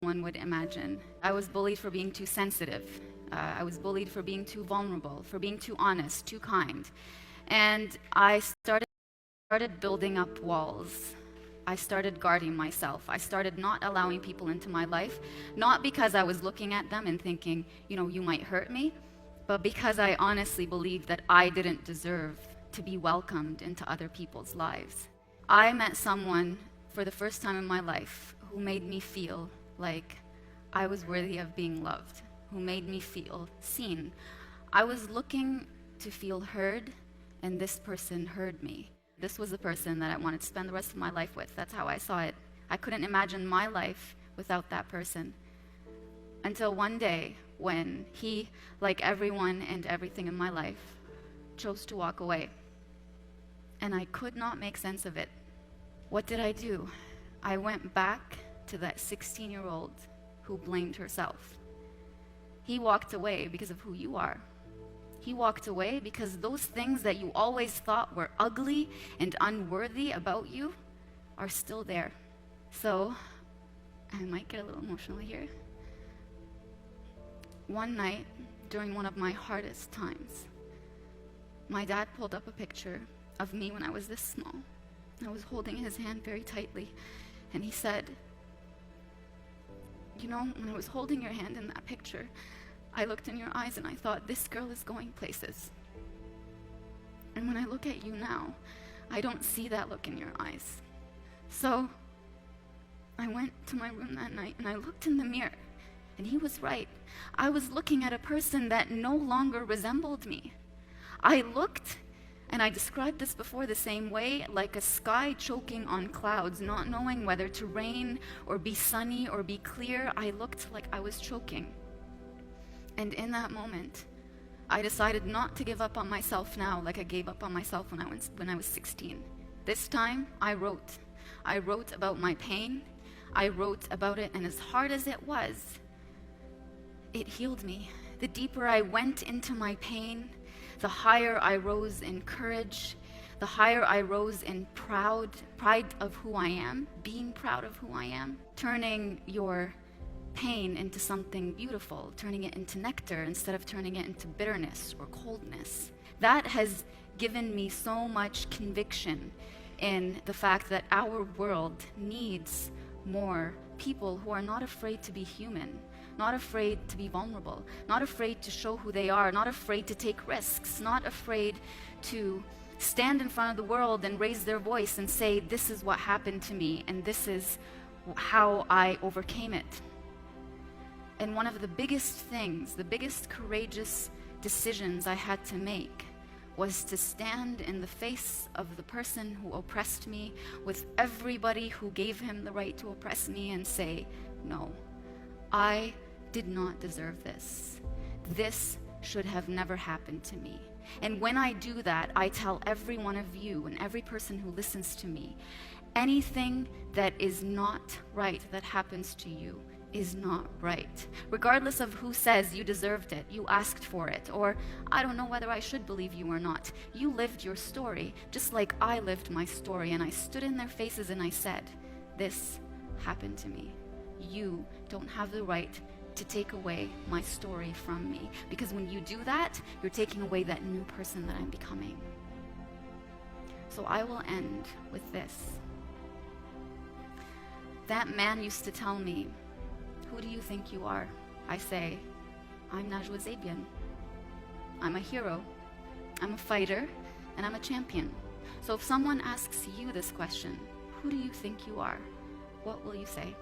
one would imagine. I was bullied for being too sensitive. I was bullied for being too vulnerable, for being too honest, too kind. And I started building up walls. I started guarding myself. I started not allowing people into my life, not because I was looking at them and thinking, you might hurt me, but because I honestly believed that I didn't deserve to be welcomed into other people's lives. I met someone for the first time in my life who made me feel like I was worthy of being loved, who made me feel seen. I was looking to feel heard, and this person heard me. This was the person that I wanted to spend the rest of my life with. That's how I saw it. I couldn't imagine my life without that person. Until one day when he, like everyone and everything in my life, chose to walk away. And I could not make sense of it. What did I do? I went back to that 16-year-old who blamed herself. He walked away because of who you are. He walked away because those things that you always thought were ugly and unworthy about you are still there. So, I might get a little emotional here. One night, during one of my hardest times, my dad pulled up a picture of me when I was this small. I was holding his hand very tightly, and he said, when I was holding your hand in that picture, I looked in your eyes and I thought, this girl is going places. And when I look at you now, I don't see that look in your eyes. So I went to my room that night and I looked in the mirror, and he was right. I was looking at a person that no longer resembled me. I looked, and I described this before the same way, like a sky choking on clouds, not knowing whether to rain or be sunny or be clear. I looked like I was choking. And in that moment, I decided not to give up on myself now like I gave up on myself when I was 16. This time, I wrote. I wrote about my pain. I wrote about it, and as hard as it was, it healed me. The deeper I went into my pain, the higher I rose in courage, the higher I rose in pride of who I am, being proud of who I am, turning your pain into something beautiful, turning it into nectar instead of turning it into bitterness or coldness. That has given me so much conviction in the fact that our world needs more people who are not afraid to be human, not afraid to be vulnerable, not afraid to show who they are, not afraid to take risks, not afraid to stand in front of the world and raise their voice and say, this is what happened to me and this is how I overcame it. And one of the biggest things, the biggest courageous decisions I had to make was to stand in the face of the person who oppressed me, with everybody who gave him the right to oppress me, and say, no, I did not deserve this. This should have never happened to me. And when I do that, I tell every one of you and every person who listens to me, anything that is not right that happens to you is not right. Regardless of who says you deserved it, you asked for it, or I don't know whether I should believe you or not. You lived your story, just like I lived my story, and I stood in their faces and I said, this happened to me. You don't have the right to take away my story from me, because when you do that, you're taking away that new person that I'm becoming. So I will end with this. That man used to tell me, who do you think you are? I say, I'm Najwa Zebian. I'm a hero, I'm a fighter, and I'm a champion. So if someone asks you this question, who do you think you are? What will you say?